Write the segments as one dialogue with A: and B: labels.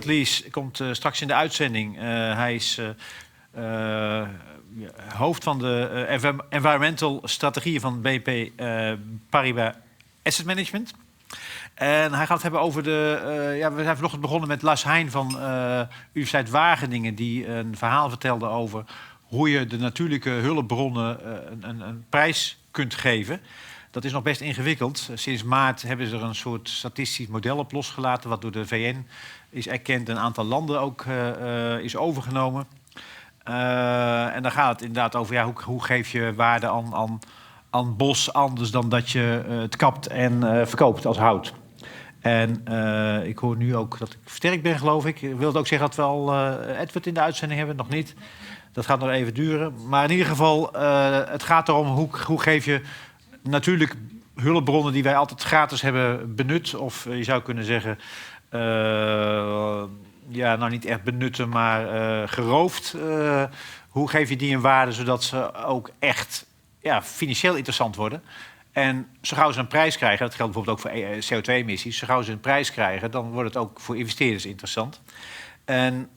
A: Edward Lees komt straks in de uitzending. Hij is hoofd van de environmental strategieën van BNP Paribas Asset Management. En hij gaat het hebben over we zijn vanochtend begonnen met Lars Heijn van Universiteit Wageningen, die een verhaal vertelde over hoe je de natuurlijke hulpbronnen een prijs kunt geven. Dat is nog best ingewikkeld. Sinds maart hebben ze er een soort statistisch model op losgelaten, wat door de VN is erkend en een aantal landen ook is overgenomen. En dan gaat het inderdaad over hoe geef je waarde aan bos anders dan dat je het kapt en verkoopt als hout. En ik hoor nu ook dat ik versterkt ben, geloof ik. Ik wilde ook zeggen dat we al Edward in de uitzending hebben, nog niet. Dat gaat nog even duren. Maar in ieder geval, het gaat erom hoe geef je natuurlijk hulpbronnen die wij altijd gratis hebben benut. Of je zou kunnen zeggen, niet echt benutten, maar geroofd. Hoe geef je die een waarde zodat ze ook echt financieel interessant worden? En zo gauw ze een prijs krijgen, dat geldt bijvoorbeeld ook voor CO2-emissies... zo gauw ze een prijs krijgen, dan wordt het ook voor investeerders interessant. En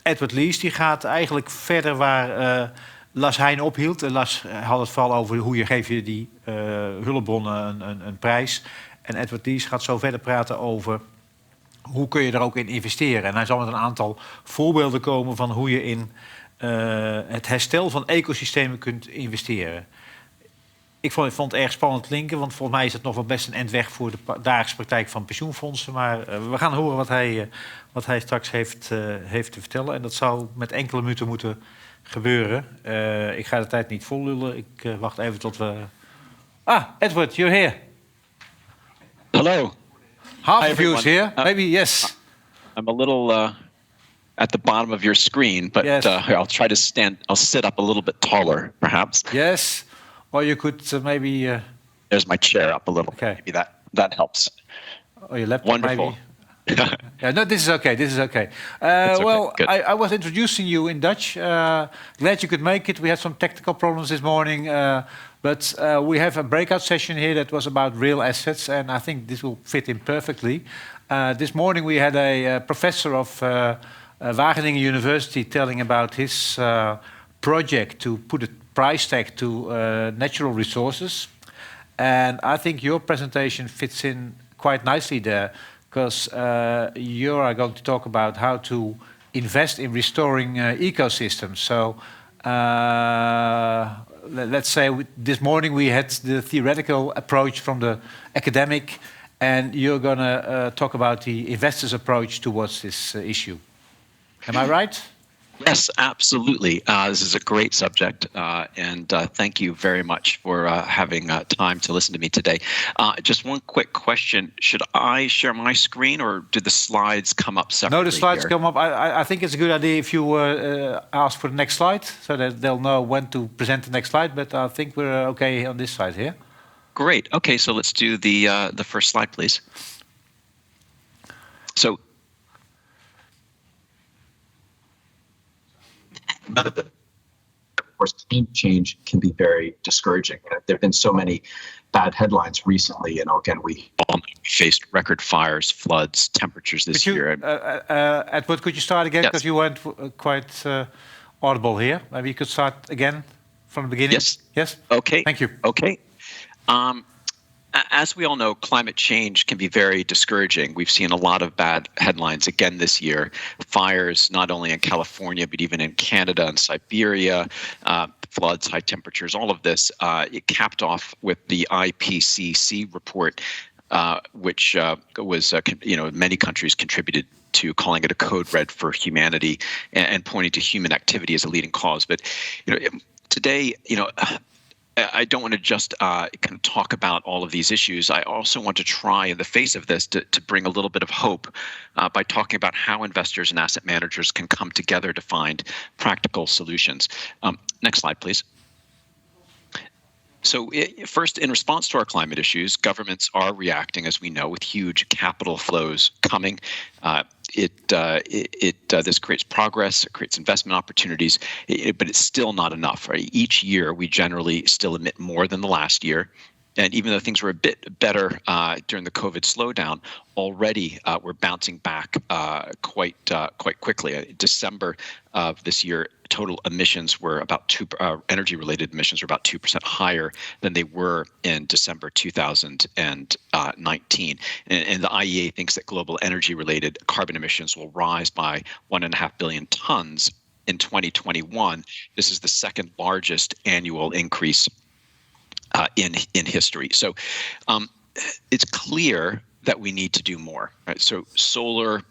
A: Edward Lees die gaat eigenlijk verder waar Lars Heijn ophield. Lars had het vooral over hoe geef je die hulpbronnen een prijs. En Edward Lees gaat zo verder praten over hoe kun je er ook in investeren. En hij zal met een aantal voorbeelden komen van hoe je in het herstel van ecosystemen kunt investeren. Ik vond het erg spannend klinken, want volgens mij is het nog wel best een eind weg voor de dagelijkse praktijk van pensioenfondsen. Maar we gaan horen wat hij straks heeft te vertellen. En dat zou met enkele minuten moeten gebeuren. Ik ga de tijd niet vol lullen. Ik wacht even tot we... Edward, you're here.
B: Hello.
A: Half of you is here. Maybe, yes.
B: I'm a little at the bottom of your screen, but
A: yes.
B: I'll try to I'll sit up a little bit taller, perhaps.
A: Yes. Or you could maybe...
B: There's my chair up a little.
A: Okay.
B: Maybe that helps.
A: Or your laptop,
B: Wonderful.
A: maybe. Yeah, no, this is okay. This is okay. Well, I was introducing you in Dutch. Glad you could make it. We had some technical problems this morning, but we have a breakout session here that was about real assets, and I think this will fit in perfectly. This morning we had a professor of Wageningen University telling about his project to put a price tag to natural resources, and I think your presentation fits in quite nicely there, because you are going to talk about how to invest in restoring ecosystems. So let's say this morning we had the theoretical approach from the academic, and you're going to talk about the investor's approach towards this issue. Am I right?
B: Yes, absolutely. This is a great subject, and thank you very much for having time to listen to me today. Just one quick question. Should I share my screen, or do the slides come up separately?
A: No, the slides
B: here?
A: come up. I think it's a good idea if you ask for the next slide, so that they'll know when to present the next slide, but I think we're okay on this side here.
B: Great. Okay, so let's do the first slide, please. So, of course, climate change can be very discouraging. There have been so many bad headlines recently, and again, we faced record fires, floods, temperatures this year.
A: Edward, could you start again?
B: Yes.
A: Because you weren't quite audible here. Maybe you could start again from the beginning.
B: Yes.
A: Yes?
B: Okay.
A: Thank you.
B: Okay. As we all know, climate change can be very discouraging. We've seen a lot of bad headlines again this year. Fires, not only in California, but even in Canada and Siberia, floods, high temperatures, all of this. It capped off with the IPCC report, which was, many countries contributed to, calling it a code red for humanity and pointing to human activity as a leading cause. But, today, I don't want to just kind of talk about all of these issues. I also want to try, in the face of this, to bring a little bit of hope by talking about how investors and asset managers can come together to find practical solutions. Next slide, please. So first, in response to our climate issues, governments are reacting, as we know, with huge capital flows coming. This creates progress, it creates investment opportunities, but it's still not enough. Right? Each year, we generally still emit more than the last year. And even though things were a bit better during the COVID slowdown, already we're bouncing back quite quickly. December of this year, total emissions were about energy-related emissions were about 2% higher than they were in December 2019. And the IEA thinks that global energy-related carbon emissions will rise by 1.5 billion tons in 2021. This is the second largest annual increase in history. So it's clear that we need to do more. Right? So solar,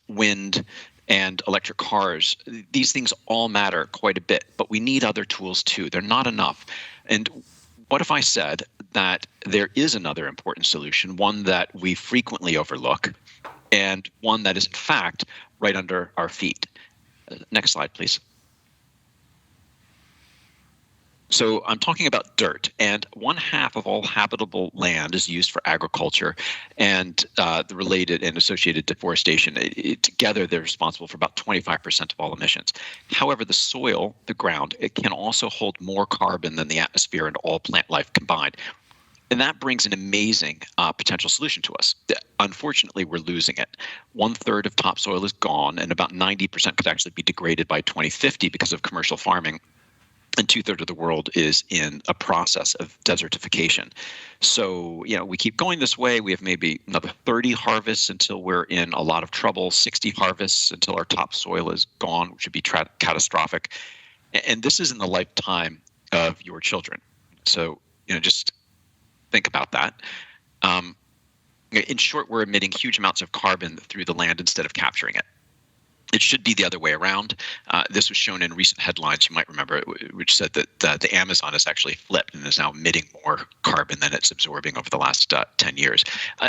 B: wind, and electric cars, these things all matter quite a bit, but we need other tools too. They're not enough. And what if I said that there is another important solution, one that we frequently overlook, and one that is in fact right under our feet? Next slide, please. So I'm talking about dirt, and 1/2 of all habitable land is used for agriculture and the related and associated deforestation. Together, they're responsible for about 25% of all emissions. However, the soil, the ground, it can also hold more carbon than the atmosphere and all plant life combined. And that brings an amazing potential solution to us. Unfortunately, we're losing it. 1/3 of topsoil is gone, and about 90% could actually be degraded by 2050 because of commercial farming. And 2/3 of the world is in a process of desertification. So, we keep going this way. We have maybe another 30 harvests until we're in a lot of trouble, 60 harvests until our topsoil is gone, which would be catastrophic. And this is in the lifetime of your children. So, just think about that. In short, we're emitting huge amounts of carbon through the land instead of capturing it. It should be the other way around. This was shown in recent headlines, you might remember, which said that the Amazon has actually flipped and is now emitting more carbon than it's absorbing over the last 10 years.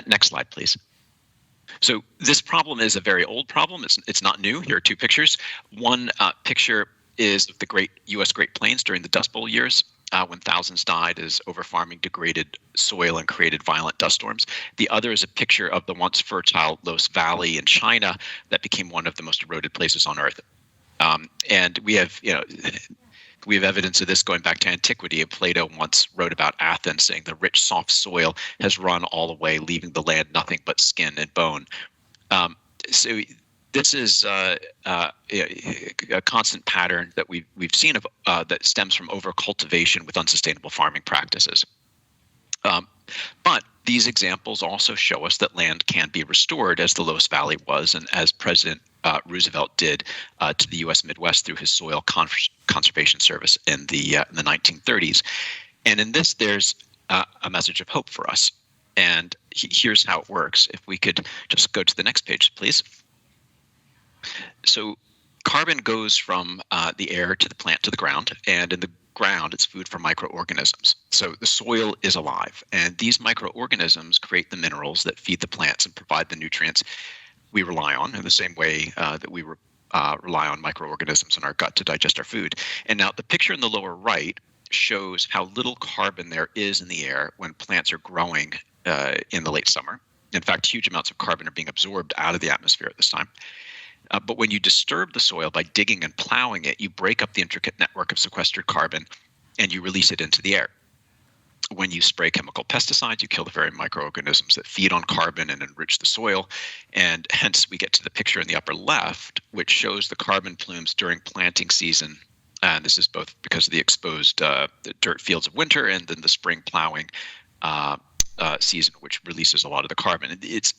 B: Next slide, please. So this problem is a very old problem. It's not new. Here are two pictures. One picture is of the U.S. Great Plains during the Dust Bowl years, when thousands died as overfarming degraded soil and created violent dust storms. The other is a picture of the once fertile Loess Valley in China that became one of the most eroded places on Earth. And we have evidence of this going back to antiquity. And Plato once wrote about Athens, saying the rich, soft soil has run all away, leaving the land nothing but skin and bone. So this is a constant pattern that we've seen of that stems from overcultivation with unsustainable farming practices. But these examples also show us that land can be restored, as the Loess Valley was, and as President Roosevelt did to the U.S. Midwest through his Soil Conservation Service in the 1930s. And in this, there's a message of hope for us. And here's how it works. If we could just go to the next page, please. So carbon goes from the air to the plant to the ground, and in the ground, it's food for microorganisms. So the soil is alive, and these microorganisms create the minerals that feed the plants and provide the nutrients we rely on in the same way that we rely on microorganisms in our gut to digest our food. And now the picture in the lower right shows how little carbon there is in the air when plants are growing in the late summer. In fact, huge amounts of carbon are being absorbed out of the atmosphere at this time. But when you disturb the soil by digging and plowing it, you break up the intricate network of sequestered carbon and you release it into the air. When you spray chemical pesticides, you kill the very microorganisms that feed on carbon and enrich the soil. And hence we get to the picture in the upper left, which shows the carbon plumes during planting season. And this is both because of the exposed the dirt fields of winter and then the spring plowing season, which releases a lot of the carbon.
A: So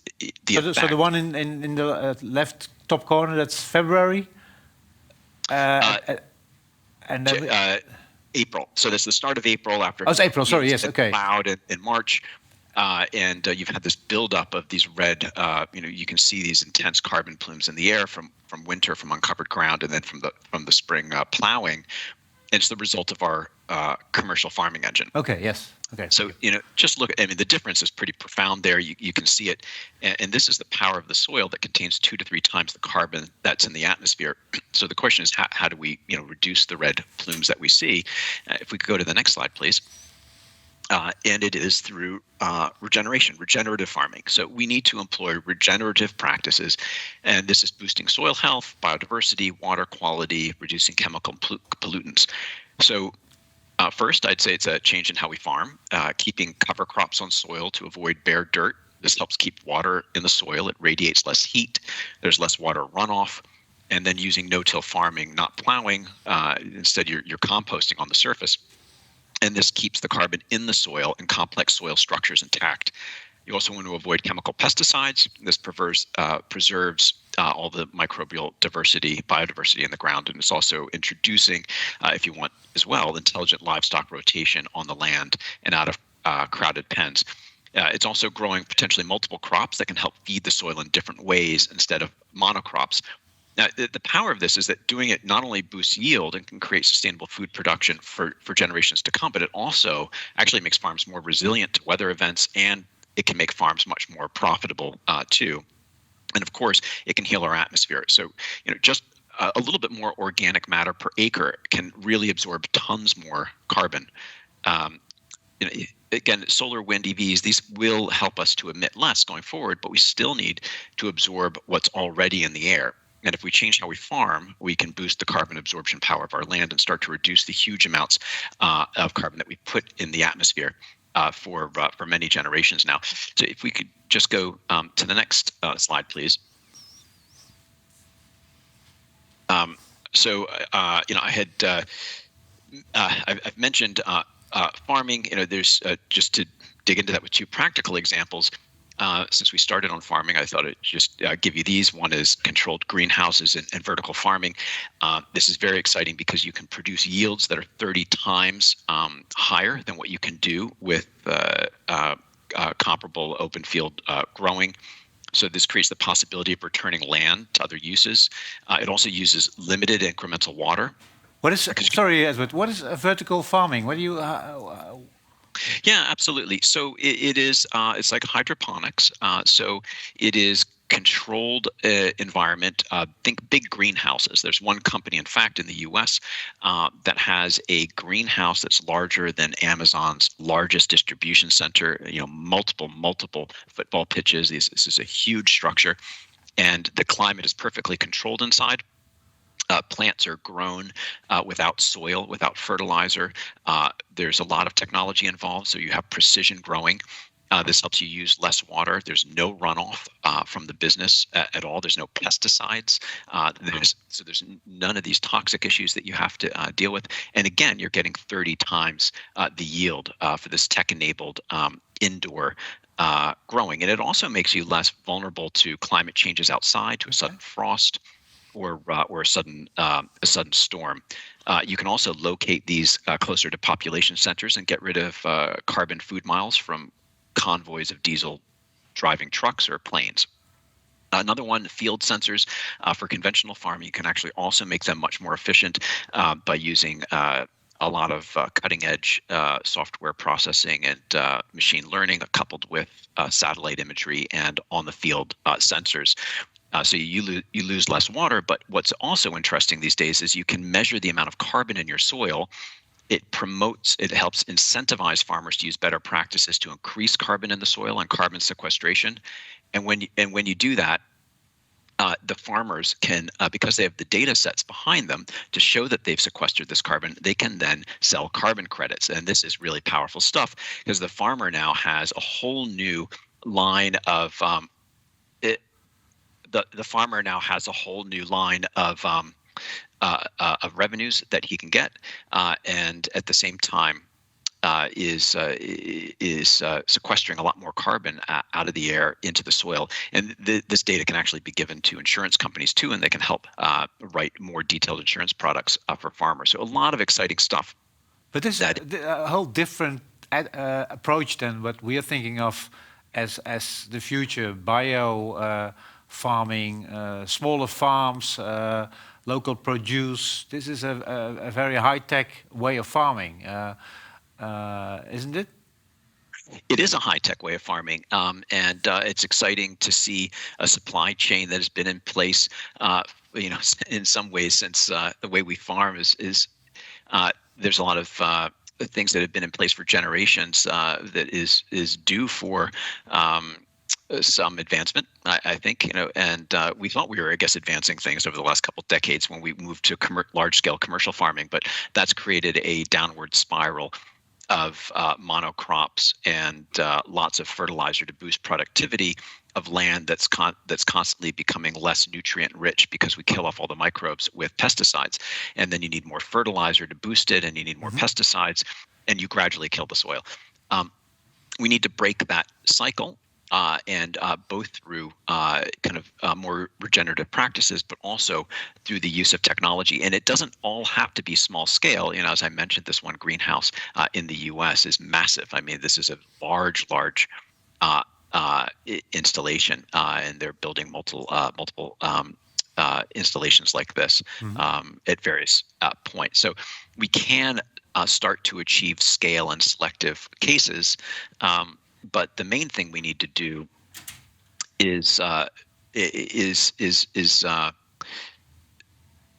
A: the one in the left top corner, that's February? And then
B: April. So that's the start of April after.
A: Oh, it's April. Sorry. Yes. Okay.
B: Plowed in March, and you've had this buildup of these red. You can see these intense carbon plumes in the air from winter, from uncovered ground, and then from the spring plowing. And it's the result of our commercial farming engine.
A: Okay. Yes. Okay.
B: So, just look, the difference is pretty profound there. You can see it. And this is the power of the soil that contains 2 to 3 times the carbon that's in the atmosphere. So the question is, how do we, reduce the red plumes that we see? If we could go to the next slide, please. And it is through regenerative farming. So we need to employ regenerative practices. And this is boosting soil health, biodiversity, water quality, reducing chemical pollutants. So First, I'd say it's a change in how we farm, keeping cover crops on soil to avoid bare dirt. This helps keep water in the soil. It radiates less heat. There's less water runoff. And then using no-till farming, not plowing. Instead, you're composting on the surface. And this keeps the carbon in the soil and complex soil structures intact. You also want to avoid chemical pesticides. This preserves all the microbial biodiversity in the ground, and it's also introducing, if you want as well, intelligent livestock rotation on the land and out of crowded pens. It's also growing potentially multiple crops that can help feed the soil in different ways instead of monocrops. Now, the power of this is that doing it not only boosts yield and can create sustainable food production for generations to come, but it also actually makes farms more resilient to weather events, and it can make farms much more profitable too. And of course, it can heal our atmosphere. So, just a little bit more organic matter per acre can really absorb tons more carbon. Again, solar, wind, EVs, these will help us to emit less going forward, but we still need to absorb what's already in the air. And if we change how we farm, we can boost the carbon absorption power of our land and start to reduce the huge amounts of carbon that we put in the atmosphere for many generations now. So if we could just go to the next slide, please. I had I've mentioned farming. There's just to dig into that with two practical examples. Since we started on farming, I thought I'd just give you these. One is controlled greenhouses and vertical farming. This is very exciting because you can produce yields that are 30 times higher than what you can do with comparable open field growing. So this creates the possibility of returning land to other uses. It also uses limited incremental water.
A: Sorry, Edward, what is vertical farming? What do you...
B: Yeah, absolutely. So it is. It's like hydroponics. So it is controlled environment. Think big greenhouses. There's one company, in fact, in the U.S. That has a greenhouse that's larger than Amazon's largest distribution center. Multiple football pitches. This is a huge structure, and the climate is perfectly controlled inside. Plants are grown without soil, without fertilizer. There's a lot of technology involved, so you have precision growing. This helps you use less water. There's no runoff from the business at all. There's no pesticides. There's none of these toxic issues that you have to deal with. And again, you're getting 30 times the yield for this tech-enabled indoor growing. And it also makes you less vulnerable to climate changes outside, to a sudden frost, or a sudden storm. You can also locate these closer to population centers and get rid of carbon food miles from convoys of diesel driving trucks or planes. Another one, field sensors for conventional farming. You can actually also make them much more efficient by using a lot of cutting-edge software processing and machine learning coupled with satellite imagery and on-the-field sensors. So you lose less water, but what's also interesting these days is you can measure the amount of carbon in your soil. It helps incentivize farmers to use better practices to increase carbon in the soil and carbon sequestration. And when you do that, the farmers can, because they have the data sets behind them to show that they've sequestered this carbon, they can then sell carbon credits. And this is really powerful stuff because the farmer now has a whole new line of the farmer now has a whole new line of revenues that he can get, and at the same time is sequestering a lot more carbon out of the air into the soil. And this data can actually be given to insurance companies too, and they can help write more detailed insurance products for farmers. So a lot of exciting stuff.
A: But this is a whole different approach than what we are thinking of as the future. Bio farming, smaller farms, local produce. This is a very high-tech way of farming, isn't it?
B: It is a high-tech way of farming, and it's exciting to see a supply chain that has been in place, in some ways since the way we farm is there's a lot of things that have been in place for generations that is due for some advancement, I think, and we thought we were, I guess, advancing things over the last couple of decades when we moved to large-scale commercial farming, but that's created a downward spiral of monocrops and lots of fertilizer to boost productivity of land that's constantly becoming less nutrient rich because we kill off all the microbes with pesticides, and then you need more fertilizer to boost it, and you need more pesticides, and you gradually kill the soil. We need to break that cycle, and both through more regenerative practices, but also through the use of technology. And it doesn't all have to be small scale. As I mentioned, this one greenhouse in the U.S. is massive. I mean, this is a large installation, and they're building multiple installations like this at various points. So we can start to achieve scale in selective cases. But the main thing we need to do is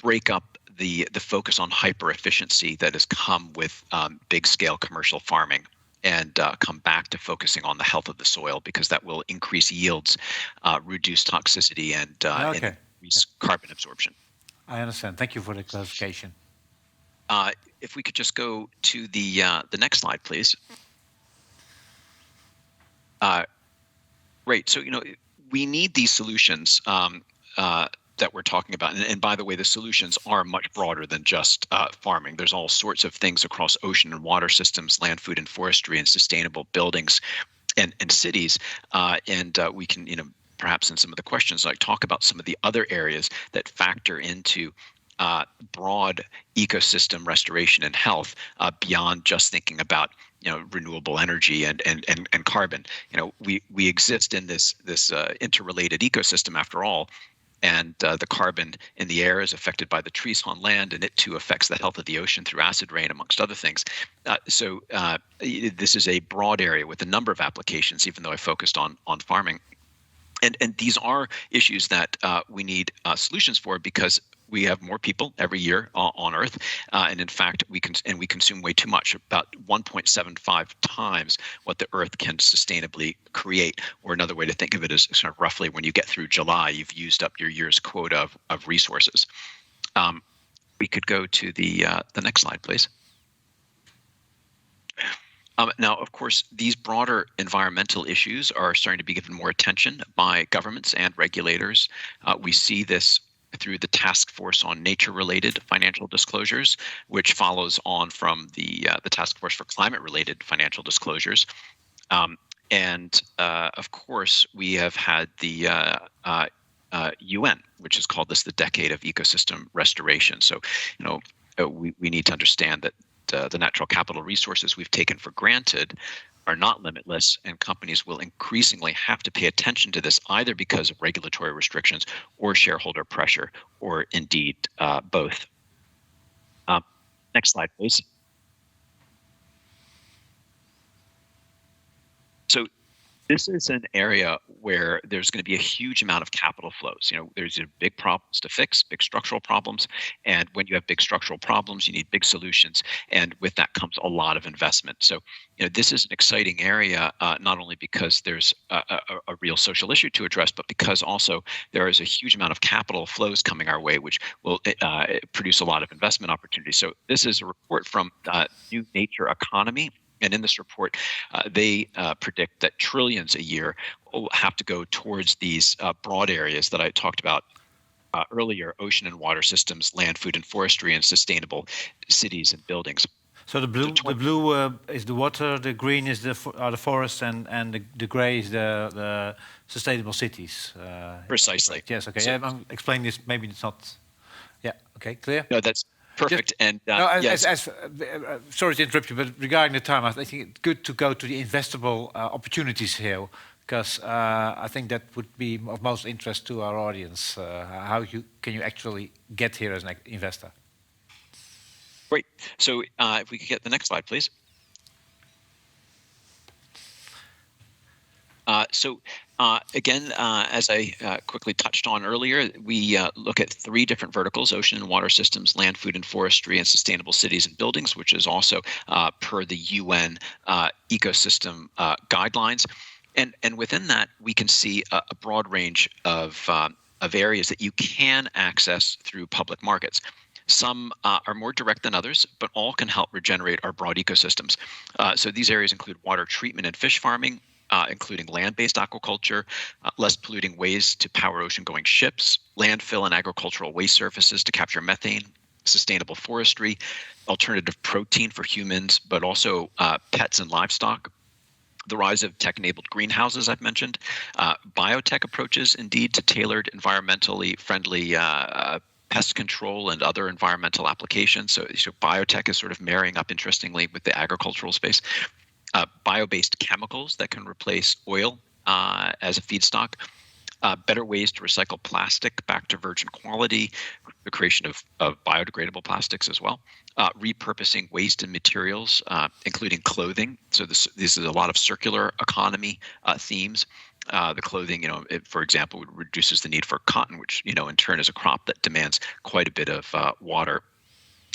B: break up the focus on hyper efficiency that has come with big scale commercial farming, and come back to focusing on the health of the soil, because that will increase yields, reduce toxicity, and increase carbon absorption.
A: I understand. Thank you for the clarification.
B: If we could just go to the next slide, please. Great. So, we need these solutions that we're talking about. And by the way, the solutions are much broader than just farming. There's all sorts of things across ocean and water systems, land, food, and forestry, and sustainable buildings and cities. And we can, perhaps in some of the questions, talk about some of the other areas that factor into broad ecosystem restoration and health beyond just thinking about renewable energy and carbon. We exist in this interrelated ecosystem after all, and the carbon in the air is affected by the trees on land, and it too affects the health of the ocean through acid rain, amongst other things. So this is a broad area with a number of applications, even though I focused on farming. And these are issues that we need solutions for, because we have more people every year on Earth, and in fact, we consume way too much, about 1.75 times what the Earth can sustainably create. Or another way to think of it is sort of roughly when you get through July, you've used up your year's quota of resources. We could go to the next slide, please. Now, of course, these broader environmental issues are starting to be given more attention by governments and regulators. We see this through the Task Force on Nature-Related Financial Disclosures, which follows on from the Task Force for Climate-Related Financial Disclosures. And of course, we have had the UN, which has called this the Decade of Ecosystem Restoration. So, we need to understand that the natural capital resources we've taken for granted are not limitless, and companies will increasingly have to pay attention to this, either because of regulatory restrictions or shareholder pressure, or indeed both. Next slide, please. So this is an area where there's going to be a huge amount of capital flows. There's big problems to fix, big structural problems. And when you have big structural problems, you need big solutions. And with that comes a lot of investment. So, this is an exciting area, not only because there's a real social issue to address, but because also there is a huge amount of capital flows coming our way, which will produce a lot of investment opportunities. So this is a report from New Nature Economy. And in this report, they predict that trillions a year will have to go towards these broad areas that I talked about earlier: ocean and water systems, land, food, and forestry, and sustainable cities and buildings.
A: So the blue is the water, the green is the forests, and the gray is the sustainable cities.
B: Precisely.
A: Yes. Okay. So, I'm explaining this. Maybe it's not. Yeah. Okay. Clear.
B: No, that's perfect.
A: Sorry to interrupt you, but regarding the time, I think it's good to go to the investable opportunities here, because I think that would be of most interest to our audience. How can you actually get here as an investor?
B: Great. So if we could get the next slide, please. Again, as I quickly touched on earlier, we look at 3 different verticals: ocean and water systems, land, food, and forestry, and sustainable cities and buildings, which is also per the UN ecosystem guidelines. And within that, we can see a broad range of areas that you can access through public markets. Some are more direct than others, but all can help regenerate our broad ecosystems. So these areas include water treatment and fish farming, including land-based aquaculture, less polluting ways to power ocean-going ships, landfill and agricultural waste surfaces to capture methane, sustainable forestry, alternative protein for humans, but also pets and livestock. The rise of tech-enabled greenhouses I've mentioned, biotech approaches indeed to tailored environmentally friendly pest control and other environmental applications. So biotech is sort of marrying up interestingly with the agricultural space. Bio-based chemicals that can replace oil as a feedstock. Better ways to recycle plastic back to virgin quality, the creation of biodegradable plastics as well, repurposing waste and materials, including clothing. So this is a lot of circular economy themes. The clothing, for example, reduces the need for cotton, which, in turn is a crop that demands quite a bit of water.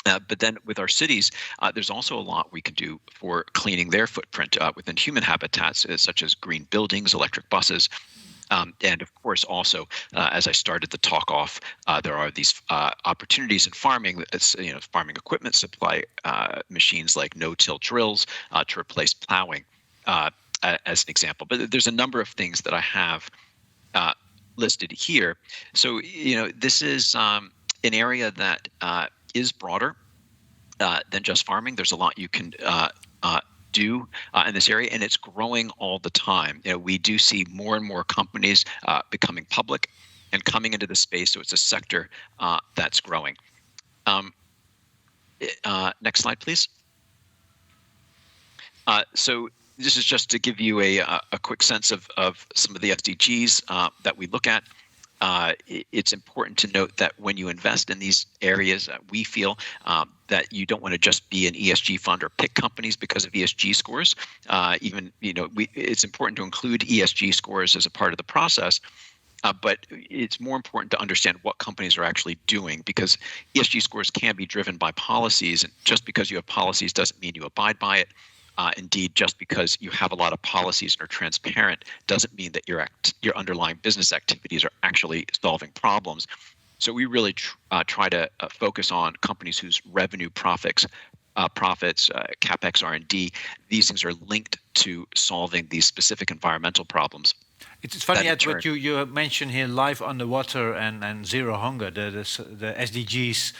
B: But then with our cities, there's also a lot we can do for cleaning their footprint within human habitats, such as green buildings, electric buses. And of course, also, as I started the talk off, there are these opportunities in farming. It's, farming equipment supply machines like no-till drills to replace plowing, as an example. But there's a number of things that I have listed here. So, this is an area that is broader than just farming. There's a lot you can do in this area, and it's growing all the time. We do see more and more companies becoming public and coming into the space, so it's a sector that's growing. Next slide, please. So this is just to give you a quick sense of some of the SDGs that we look at. It's important to note that when you invest in these areas, we feel that you don't want to just be an ESG fund or pick companies because of ESG scores. It's important to include ESG scores as a part of the process. But it's more important to understand what companies are actually doing, because ESG scores can be driven by policies. And just because you have policies doesn't mean you abide by it. Indeed, just because you have a lot of policies and are transparent doesn't mean that your underlying business activities are actually solving problems. So we really try to focus on companies whose revenue, profits, capex, R&D, these things are linked to solving these specific environmental problems.
A: It's funny, Ed, what you mentioned here, life underwater and zero hunger, the SDGs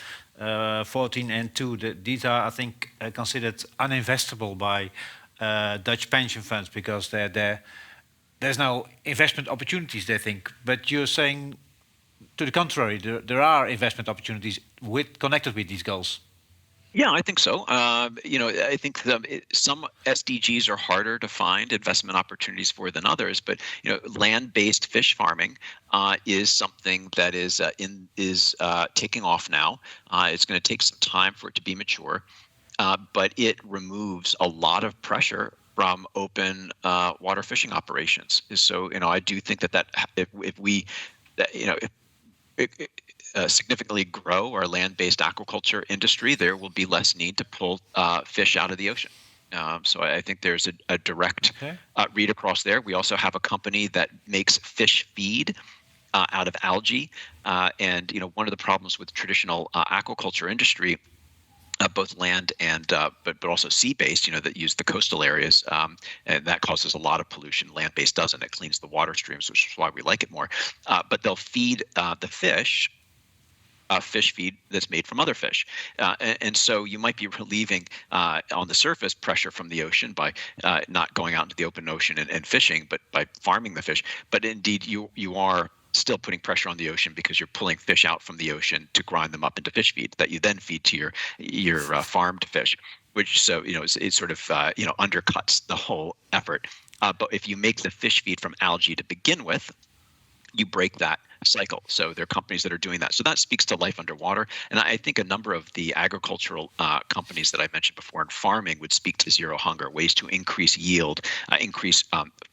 A: 14 and 2. These are, I think, considered uninvestable by Dutch pension funds because there's no investment opportunities, they think. But you're saying, to the contrary, there are investment opportunities connected with these goals.
B: Yeah, I think so. I think some SDGs are harder to find investment opportunities for than others. But land-based fish farming is something that is taking off now. It's going to take some time for it to be mature, but it removes a lot of pressure from open water fishing operations. So I do think that if we significantly grow our land-based aquaculture industry, there will be less need to pull fish out of the ocean. So I think there's a direct read across there. We also have a company that makes fish feed out of algae. And one of the problems with traditional aquaculture industry, both land and but also sea-based, that use the coastal areas, and that causes a lot of pollution. Land-based doesn't. It cleans the water streams, which is why we like it more. But they'll feed the fish feed that's made from other fish. And so you might be relieving on the surface pressure from the ocean by not going out into the open ocean and fishing, but by farming the fish. But indeed, you are still putting pressure on the ocean because you're pulling fish out from the ocean to grind them up into fish feed that you then feed to your farmed fish, which it sort of undercuts the whole effort. But if you make the fish feed from algae to begin with, you break that cycle. So there are companies that are doing that. So that speaks to life underwater. And I think a number of the agricultural companies that I mentioned before in farming would speak to zero hunger, ways to increase yield, increase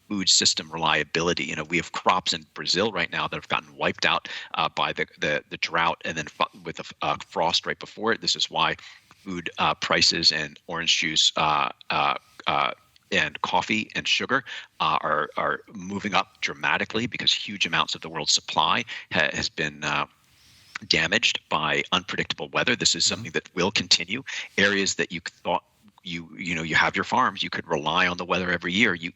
B: food system reliability. We have crops in Brazil right now that have gotten wiped out by the drought, and then with a frost right before it. This is why food prices and orange juice and coffee and sugar are moving up dramatically because huge amounts of the world's supply has been damaged by unpredictable weather. This is something that will continue. Areas that you thought you have your farms, you could rely on the weather every year. You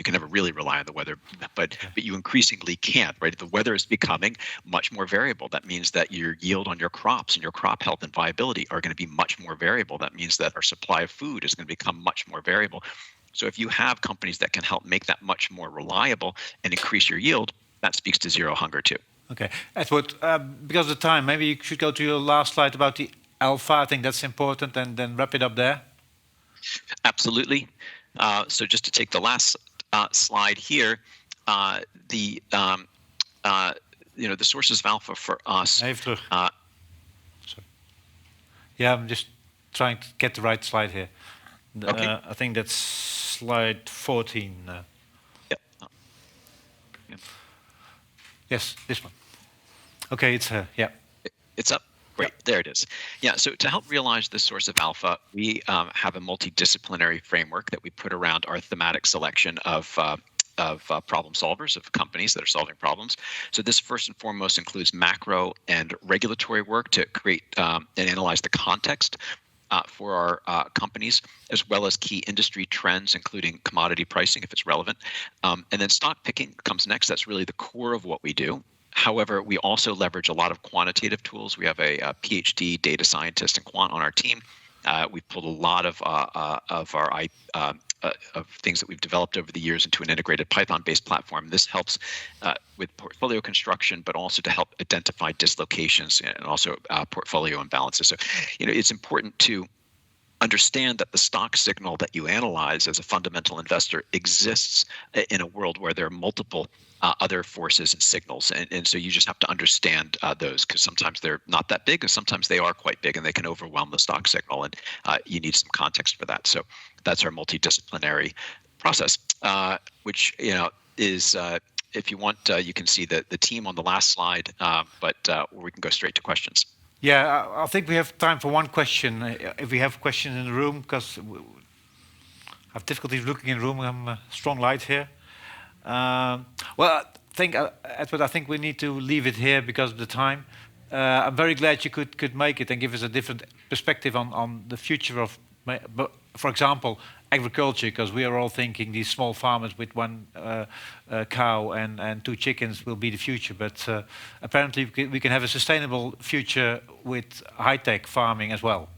B: can never really rely on the weather, but you increasingly can't, right? The weather is becoming much more variable. That means that your yield on your crops and your crop health and viability are going to be much more variable. That means that our supply of food is going to become much more variable. So if you have companies that can help make that much more reliable and increase your yield, that speaks to zero hunger too.
A: Okay, Edward, because of the time, maybe you should go to your last slide about the alpha. I think that's important, and then wrap it up there.
B: Absolutely. So just to take the last slide here, the sources of alpha for us.
A: Even terug. Sorry. Yeah, I'm just trying to get the right slide here.
B: Okay.
A: I think that's slide 14.
B: Yep.
A: Yes, this one. Okay, it's yeah.
B: It's up. Great, there it is. Yeah, so to help realize this source of alpha, we have a multidisciplinary framework that we put around our thematic selection of problem solvers, of companies that are solving problems. So this first and foremost includes macro and regulatory work to create and analyze the context for our companies, as well as key industry trends, including commodity pricing, if it's relevant. And then stock picking comes next. That's really the core of what we do. However, we also leverage a lot of quantitative tools. We have a PhD data scientist and quant on our team. We've pulled a lot of things that we've developed over the years into an integrated Python-based platform. This helps with portfolio construction, but also to help identify dislocations and also portfolio imbalances. So, it's important to understand that the stock signal that you analyze as a fundamental investor exists in a world where there are multiple other forces and signals. And so you just have to understand those, because sometimes they're not that big, and sometimes they are quite big, and they can overwhelm the stock signal. And you need some context for that. So that's our multidisciplinary process, which is, if you want, you can see the team on the last slide, but we can go straight to questions.
A: Yeah, I think we have time for one question. If we have questions in the room, because I have difficulties looking in the room. I'm strong light here. Well, Edward, I think we need to leave it here because of the time. I'm very glad you could make it and give us a different perspective on the future of, for example, agriculture, because we are all thinking these small farmers with one cow and 2 chickens will be the future. But apparently we can have a sustainable future with high-tech farming as well.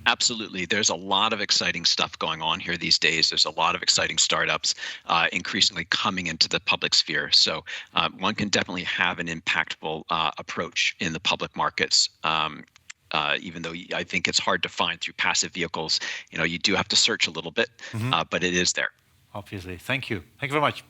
B: Absolutely. There's a lot of exciting stuff going on here these days. There's a lot of exciting startups increasingly coming into the public sphere. So one can definitely have an impactful approach in the public markets. Even though I think it's hard to find through passive vehicles, you do have to search a little bit, but it is there.
A: Obviously. Thank you. Thank you very much.